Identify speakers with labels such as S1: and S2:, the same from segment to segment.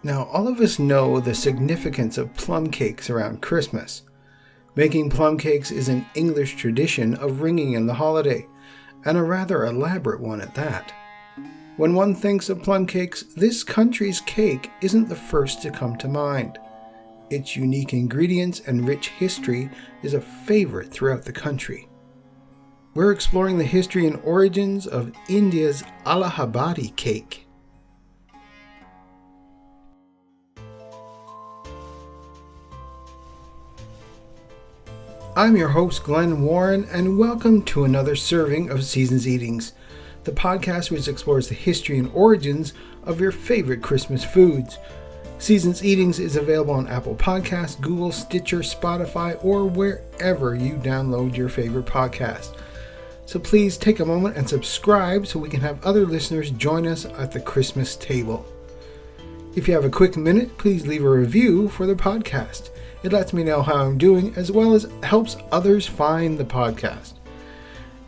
S1: Now, all of us know the significance of plum cakes around Christmas. Making plum cakes is an English tradition of ringing in the holiday, and a rather elaborate one at that. When one thinks of plum cakes, this country's cake isn't the first to come to mind. Its unique ingredients and rich history is a favorite throughout the country. We're exploring the history and origins of India's Allahabadi cake. I'm your host, Glenn Warren, and welcome to another serving of Seasons Eatings, the podcast which explores the history and origins of your favorite Christmas foods. Seasons Eatings is available on Apple Podcasts, Google, Stitcher, Spotify, or wherever you download your favorite podcast. So please take a moment and subscribe so we can have other listeners join us at the Christmas table. If you have a quick minute, please leave a review for the podcast. It lets me know how I'm doing, as well as helps others find the podcast.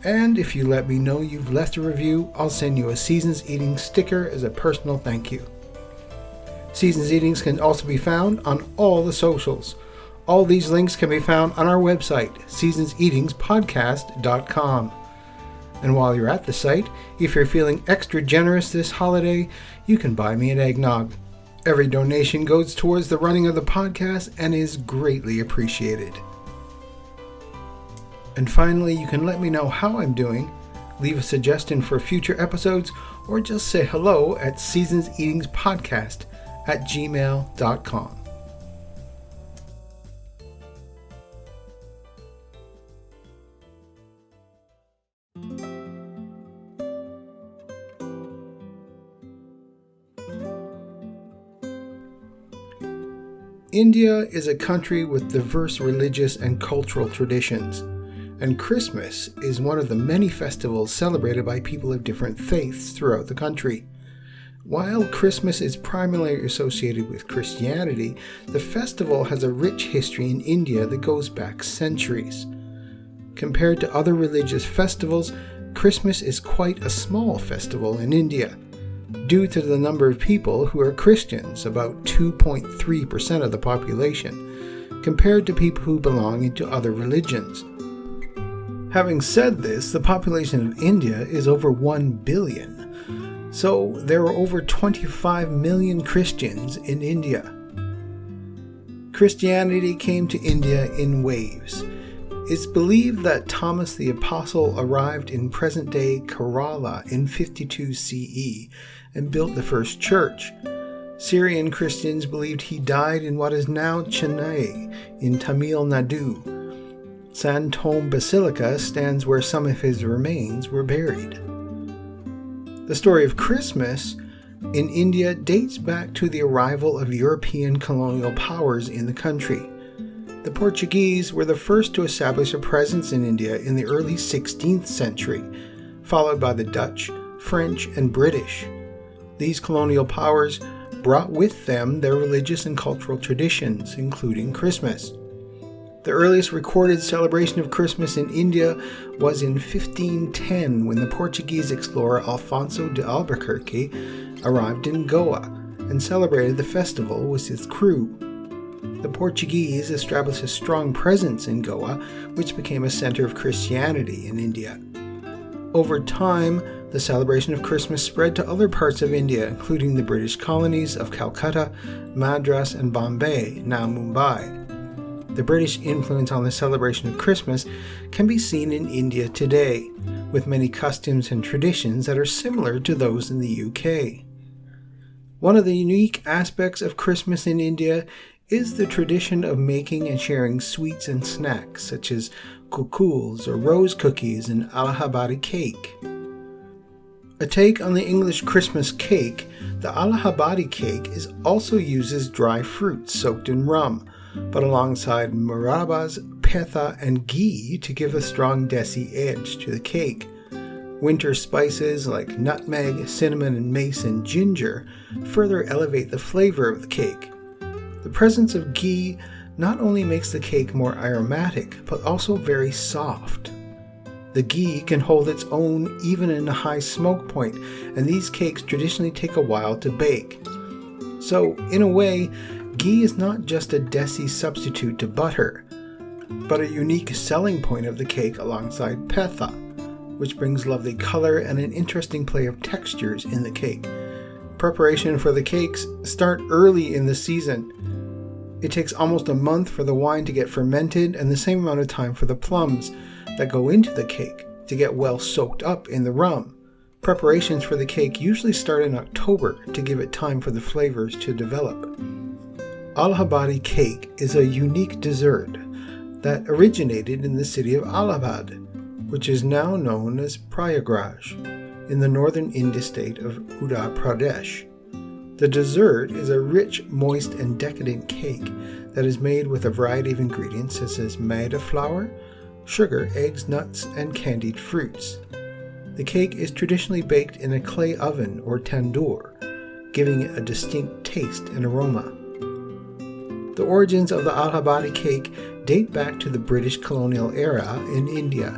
S1: And if you let me know you've left a review, I'll send you a Seasons Eating sticker as a personal thank you. Seasons Eatings can also be found on all the socials. All these links can be found on our website, seasonseatingspodcast.com. And while you're at the site, if you're feeling extra generous this holiday, you can buy me an eggnog. Every donation goes towards the running of the podcast and is greatly appreciated. And finally, you can let me know how I'm doing, leave a suggestion for future episodes, or just say hello at seasonseatingspodcast@gmail.com. India is a country with diverse religious and cultural traditions, and Christmas is one of the many festivals celebrated by people of different faiths throughout the country. While Christmas is primarily associated with Christianity, the festival has a rich history in India that goes back centuries. Compared to other religious festivals, Christmas is quite a small festival in India, due to the number of people who are Christians, about 2.3% of the population, compared to people who belong into other religions. Having said this, the population of India is over 1 billion, so there are over 25 million Christians in India. Christianity came to India in waves. It's believed that Thomas the Apostle arrived in present-day Kerala in 52 CE and built the first church. Syrian Christians believed he died in what is now Chennai in Tamil Nadu. San Thome Basilica stands where some of his remains were buried. The story of Christmas in India dates back to the arrival of European colonial powers in the country. The Portuguese were the first to establish a presence in India in the early 16th century, followed by the Dutch, French, and British. These colonial powers brought with them their religious and cultural traditions, including Christmas. The earliest recorded celebration of Christmas in India was in 1510 when the Portuguese explorer Alfonso de Albuquerque arrived in Goa and celebrated the festival with his crew. The Portuguese established a strong presence in Goa, which became a center of Christianity in India. Over time, the celebration of Christmas spread to other parts of India, including the British colonies of Calcutta, Madras, and Bombay, now Mumbai. The British influence on the celebration of Christmas can be seen in India today, with many customs and traditions that are similar to those in the UK. One of the unique aspects of Christmas in India is the tradition of making and sharing sweets and snacks such as kukuls or rose cookies and Allahabadi cake. A take on the English Christmas cake, the Allahabadi cake also uses dry fruits soaked in rum, but alongside murabbas, petha, and ghee to give a strong desi edge to the cake. Winter spices like nutmeg, cinnamon, and mace and ginger further elevate the flavor of the cake. The presence of ghee not only makes the cake more aromatic, but also very soft. The ghee can hold its own even in a high smoke point, and these cakes traditionally take a while to bake. So, in a way, ghee is not just a desi substitute to butter, but a unique selling point of the cake alongside petha, which brings lovely color and an interesting play of textures in the cake. Preparation for the cakes start early in the season. It takes almost a month for the wine to get fermented and the same amount of time for the plums that go into the cake to get well soaked up in the rum. Preparations for the cake usually start in October to give it time for the flavors to develop. Allahabadi cake is a unique dessert that originated in the city of Allahabad, which is now known as Prayagraj, in the northern India state of Uttar Pradesh. The dessert is a rich, moist, and decadent cake that is made with a variety of ingredients such as maida flour, sugar, eggs, nuts, and candied fruits. The cake is traditionally baked in a clay oven or tandoor, giving it a distinct taste and aroma. The origins of the Allahabadi cake date back to the British colonial era in India.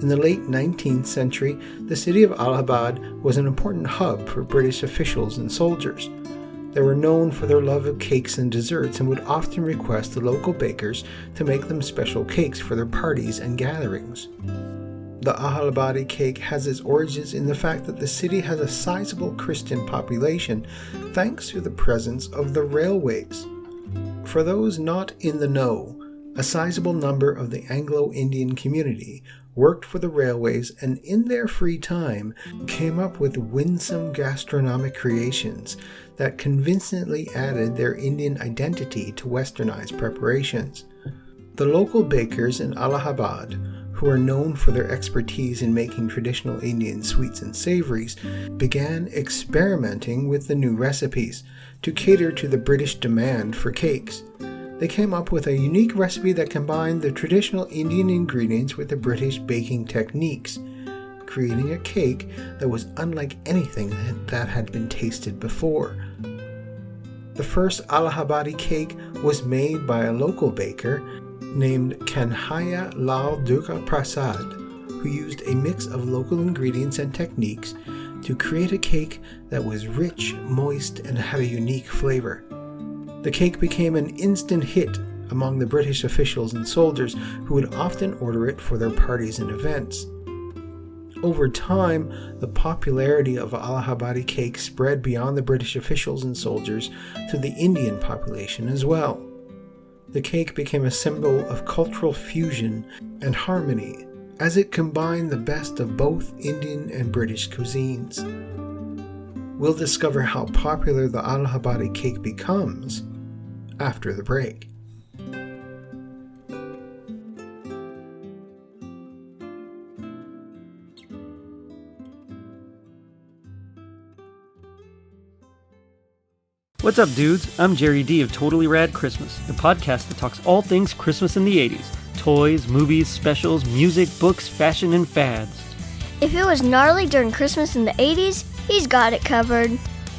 S1: In the late 19th century, the city of Allahabad was an important hub for British officials and soldiers. They were known for their love of cakes and desserts and would often request the local bakers to make them special cakes for their parties and gatherings. The Allahabadi cake has its origins in the fact that the city has a sizable Christian population thanks to the presence of the railways. For those not in the know, a sizable number of the Anglo-Indian community worked for the railways and in their free time came up with winsome gastronomic creations that convincingly added their Indian identity to westernized preparations. The local bakers in Allahabad, who are known for their expertise in making traditional Indian sweets and savories, began experimenting with the new recipes to cater to the British demand for cakes. They came up with a unique recipe that combined the traditional Indian ingredients with the British baking techniques, creating a cake that was unlike anything that had been tasted before. The first Allahabadi cake was made by a local baker named Kanhaiya Lal Durga Prasad, who used a mix of local ingredients and techniques to create a cake that was rich, moist, and had a unique flavor. The cake became an instant hit among the British officials and soldiers who would often order it for their parties and events. Over time, the popularity of Allahabadi cake spread beyond the British officials and soldiers to the Indian population as well. The cake became a symbol of cultural fusion and harmony as it combined the best of both Indian and British cuisines. We'll discover how popular the Allahabadi cake becomes after the break.
S2: What's up, dudes? I'm Jerry D of Totally Rad Christmas, the podcast that talks all things Christmas in the 80s. Toys, movies, specials, music, books, fashion, and fads.
S3: If it was gnarly during Christmas in the 80s, he's got it covered.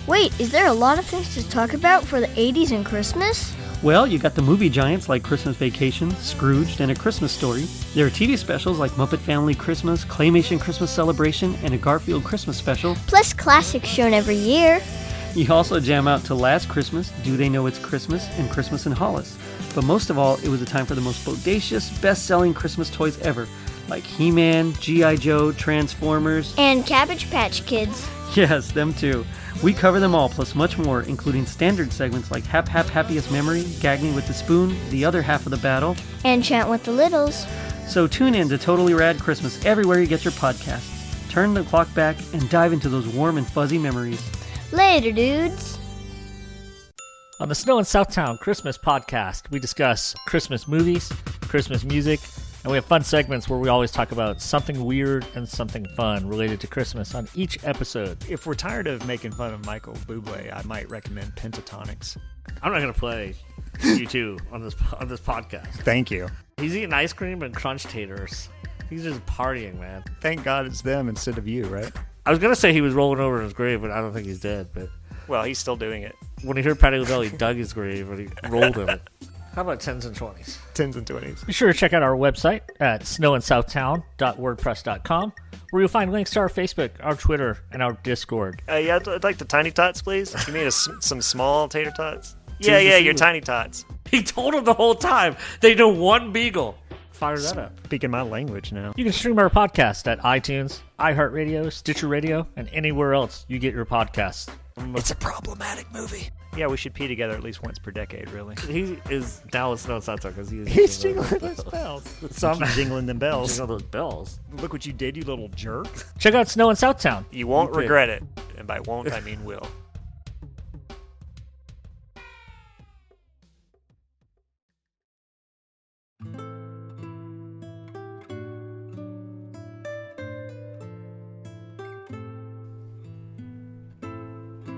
S3: Wait, is there a lot of things to talk about for the 80s and Christmas?
S2: Well, you got the movie giants like Christmas Vacation, Scrooged, and A Christmas Story. There are TV specials like Muppet Family Christmas, Claymation Christmas Celebration, and a Garfield Christmas special.
S3: Plus classics shown every year.
S2: You also jam out to Last Christmas, Do They Know It's Christmas, and Christmas in Hollis. But most of all, it was a time for the most bodacious, best-selling Christmas toys ever, like He-Man, G.I. Joe, Transformers,
S3: and Cabbage Patch Kids.
S2: Yes, them too. We cover them all, plus much more, including standard segments like Hap Hap Happiest Memory, Gag Me with the Spoon, The Other Half of the Battle,
S3: and Chant with the Littles.
S2: So tune in to Totally Rad Christmas everywhere you get your podcasts. Turn the clock back and dive into those warm and fuzzy memories.
S3: Later, dudes.
S4: On the Snow in Southtown Christmas podcast, we discuss Christmas movies, Christmas music, and we have fun segments where we always talk about something weird and something fun related to Christmas on each episode.
S5: If we're tired of making fun of Michael Bublé, I might recommend Pentatonics.
S4: I'm not going to play U2 on this podcast.
S5: Thank you.
S4: He's eating ice cream and crunch taters. He's just partying, man.
S5: Thank God it's them instead of you, right?
S4: I was going to say he was rolling over in his grave, but I don't think he's dead. But
S5: Well, he's still doing it.
S4: when he heard Patti LaBelle, he dug his grave and he rolled in it. How about 10s and 20s?
S5: 10s and 20s.
S4: Be sure to check out our website at snowinsouthtown.wordpress.com, where you'll find links to our Facebook, our Twitter, and our Discord.
S5: Yeah, I'd like the tiny tots, please. You made some small tater tots? Yeah, your tiny tots.
S4: He told them the whole time. They know one beagle. Fire that up.
S5: Speaking my language now.
S4: You can stream our podcast at iTunes, iHeartRadio, Stitcher Radio, and anywhere else you get your podcasts.
S5: It's a problematic movie. Yeah, we should pee together at least once per decade, really.
S2: He is Dallas knows that because
S5: He's jingling those bells.
S4: Some
S5: Keep jingling them bells.
S2: Jingle those bells.
S5: Look what you did, you little jerk.
S4: Check out Snow in Southtown.
S5: You won't regret it. And by won't, I mean will.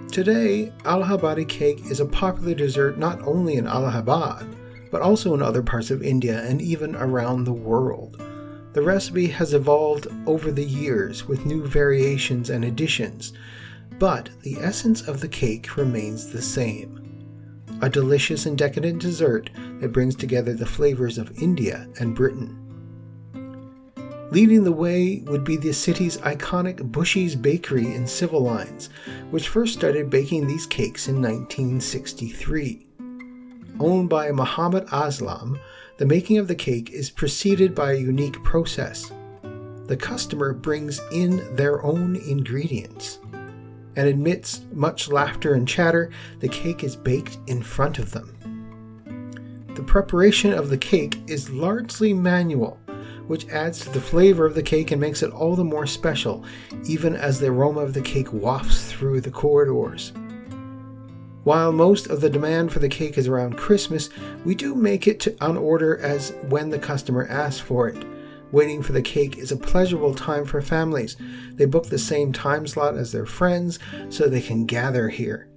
S1: Today, Allahabadi cake is a popular dessert not only in Allahabad, but also in other parts of India and even around the world. The recipe has evolved over the years with new variations and additions, but the essence of the cake remains the same. A delicious and decadent dessert that brings together the flavors of India and Britain. Leading the way would be the city's iconic Bushy's Bakery in Civil Lines, which first started baking these cakes in 1963. Owned by Muhammad Aslam, the making of the cake is preceded by a unique process. The customer brings in their own ingredients, and amidst much laughter and chatter, the cake is baked in front of them. The preparation of the cake is largely manual, which adds to the flavor of the cake and makes it all the more special, even as the aroma of the cake wafts through the corridors. While most of the demand for the cake is around Christmas, we do make it on order as when the customer asks for it. Waiting for the cake is a pleasurable time for families. They book the same time slot as their friends so they can gather here.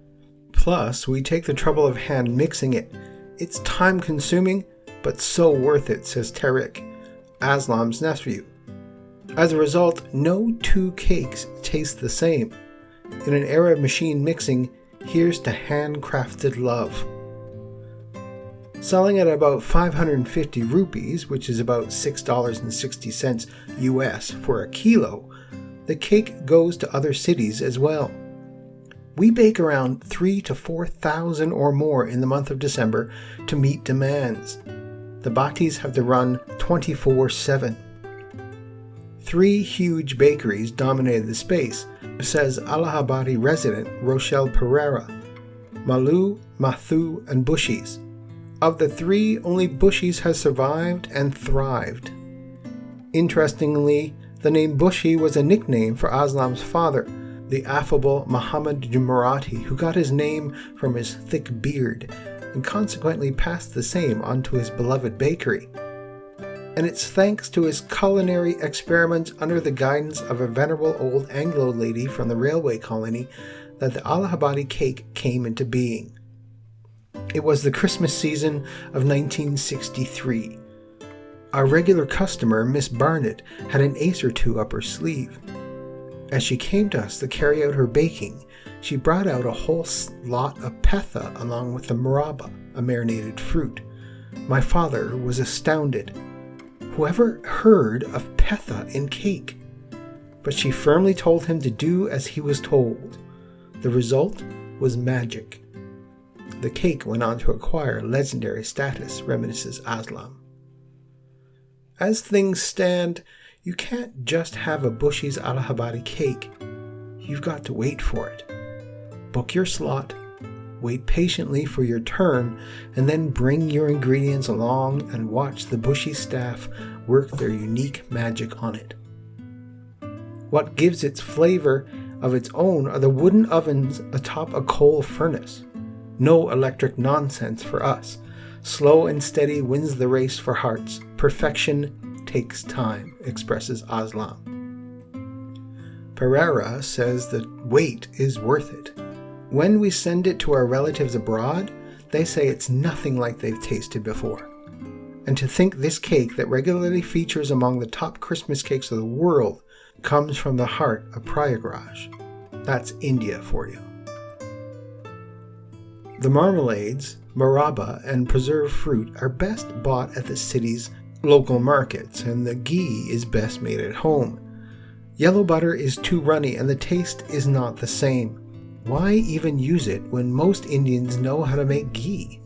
S1: Plus, we take the trouble of hand mixing it. It's time consuming, but so worth it, says Tariq, Aslam's nephew. As a result, no two cakes taste the same. In an era of machine mixing, here's to handcrafted love. Selling at about 550 rupees, which is about $6.60 US for a kilo, the cake goes to other cities as well. We bake around 3,000 to 4,000 or more in the month of December to meet demands. The bhatis have to run 24/7. 3 huge bakeries dominated the space, says Allahabadi resident Rochelle Pereira, Malu, Mathu, and Bushy's. Of the 3, only Bushy's has survived and thrived. Interestingly, the name Bushy was a nickname for Aslam's father, the affable Muhammad Jumarati, who got his name from his thick beard, and consequently passed the same on to his beloved bakery. And it's thanks to his culinary experiments under the guidance of a venerable old Anglo lady from the railway colony that the Allahabadi cake came into being. It was the Christmas season of 1963. Our regular customer, Miss Barnett, had an ace or two up her sleeve. As she came to us to carry out her baking, she brought out a whole lot of petha along with the murabba, a marinated fruit. My father was astounded. Whoever heard of petha in cake? But she firmly told him to do as he was told. The result was magic. The cake went on to acquire legendary status, reminisces Aslam. As things stand, you can't just have a Bushy's Allahabadi cake. You've got to wait for it. Book your slot, wait patiently for your turn, and then bring your ingredients along and watch the Bushy staff work their unique magic on it. What gives its flavor of its own are the wooden ovens atop a coal furnace. No electric nonsense for us. Slow and steady wins the race for hearts. Perfection takes time, expresses Aslam. Pereira says the wait is worth it. When we send it to our relatives abroad, they say it's nothing like they've tasted before. And to think this cake that regularly features among the top Christmas cakes of the world comes from the heart of Prayagraj. That's India for you. The marmalades, murabba, and preserved fruit are best bought at the city's local markets, and the ghee is best made at home. Yellow butter is too runny and the taste is not the same. Why even use it when most Indians know how to make ghee?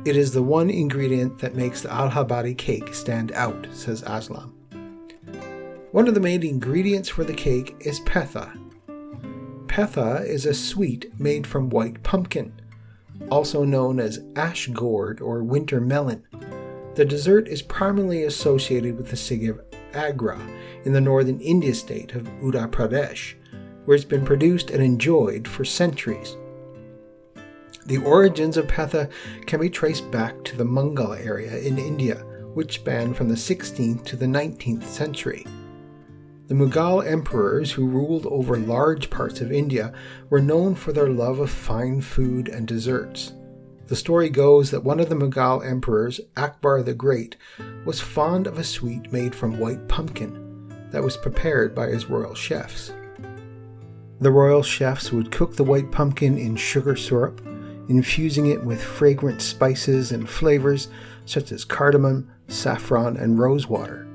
S1: It is the one ingredient that makes the Allahabadi cake stand out, says Aslam. One of the main ingredients for the cake is petha. Petha is a sweet made from white pumpkin, also known as ash gourd or winter melon. The dessert is primarily associated with the city of Agra in the northern India state of Uttar Pradesh, where it's been produced and enjoyed for centuries. The origins of petha can be traced back to the Mughal area in India, which spanned from the 16th to the 19th century. The Mughal emperors who ruled over large parts of India were known for their love of fine food and desserts. The story goes that one of the Mughal emperors, Akbar the Great, was fond of a sweet made from white pumpkin that was prepared by his royal chefs. The royal chefs would cook the white pumpkin in sugar syrup, infusing it with fragrant spices and flavors such as cardamom, saffron, and rosewater.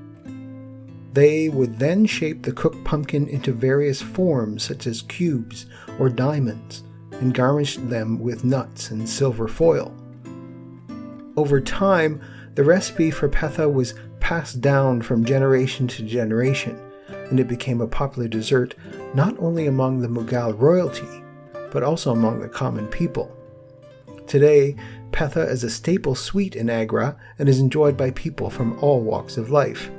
S1: They would then shape the cooked pumpkin into various forms such as cubes or diamonds and garnish them with nuts and silver foil. Over time, the recipe for petha was passed down from generation to generation, and it became a popular dessert not only among the Mughal royalty, but also among the common people. Today, petha is a staple sweet in Agra and is enjoyed by people from all walks of life.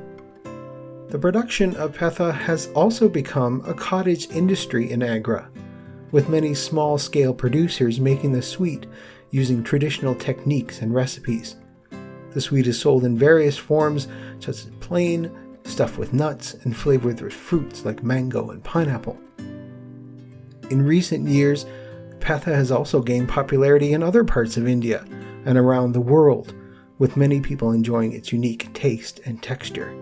S1: The production of petha has also become a cottage industry in Agra, with many small-scale producers making the sweet using traditional techniques and recipes. The sweet is sold in various forms, such as plain, stuffed with nuts, and flavored with fruits like mango and pineapple. In recent years, petha has also gained popularity in other parts of India and around the world, with many people enjoying its unique taste and texture.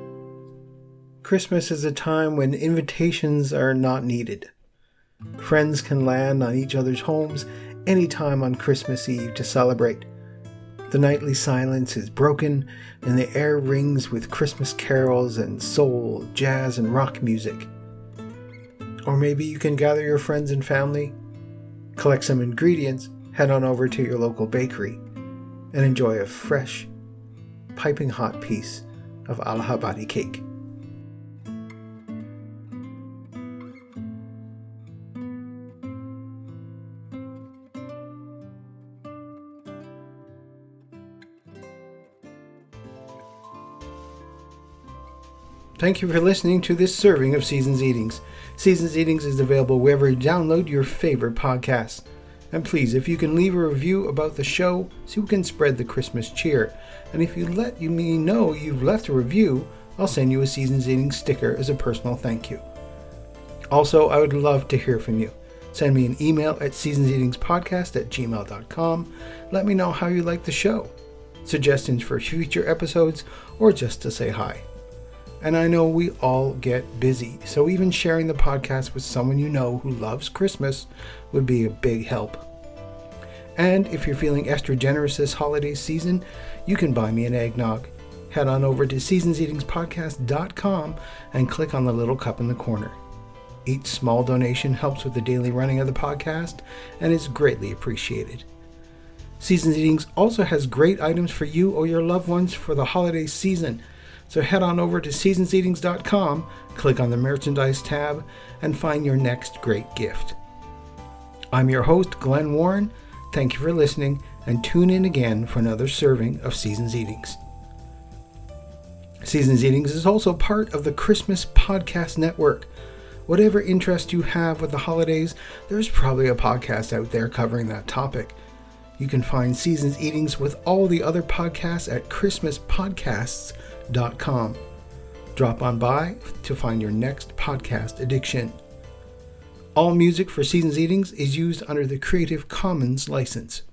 S1: Christmas is a time when invitations are not needed. Friends can land on each other's homes anytime on Christmas Eve to celebrate. The nightly silence is broken and the air rings with Christmas carols and soul, jazz, and rock music. Or maybe you can gather your friends and family, collect some ingredients, head on over to your local bakery, and enjoy a fresh, piping hot piece of Allahabadi cake. Thank you for listening to this serving of Seasons Eatings. Seasons Eatings is available wherever you download your favorite podcasts. And please, if you can leave a review about the show so we can spread the Christmas cheer. And if you let me know you've left a review, I'll send you a Seasons Eatings sticker as a personal thank you. Also, I would love to hear from you. Send me an email at seasonseatingspodcast@gmail.com. Let me know how you like the show, suggestions for future episodes, or just to say hi. And I know we all get busy, so even sharing the podcast with someone you know who loves Christmas would be a big help. And if you're feeling extra generous this holiday season, you can buy me an eggnog. Head on over to seasonseatingspodcast.com and click on the little cup in the corner. Each small donation helps with the daily running of the podcast and is greatly appreciated. Seasons Eatings also has great items for you or your loved ones for the holiday season. So head on over to seasonseatings.com, click on the merchandise tab, and find your next great gift. I'm your host, Glenn Warren. Thank you for listening, and tune in again for another serving of Seasons Eatings. Seasons Eatings is also part of the Christmas Podcast Network. Whatever interest you have with the holidays, there's probably a podcast out there covering that topic. You can find Seasons Eatings with all the other podcasts at christmaspodcasts.com. Drop on by to find your next podcast addiction. All music for Seasons Eatings is used under the Creative Commons license.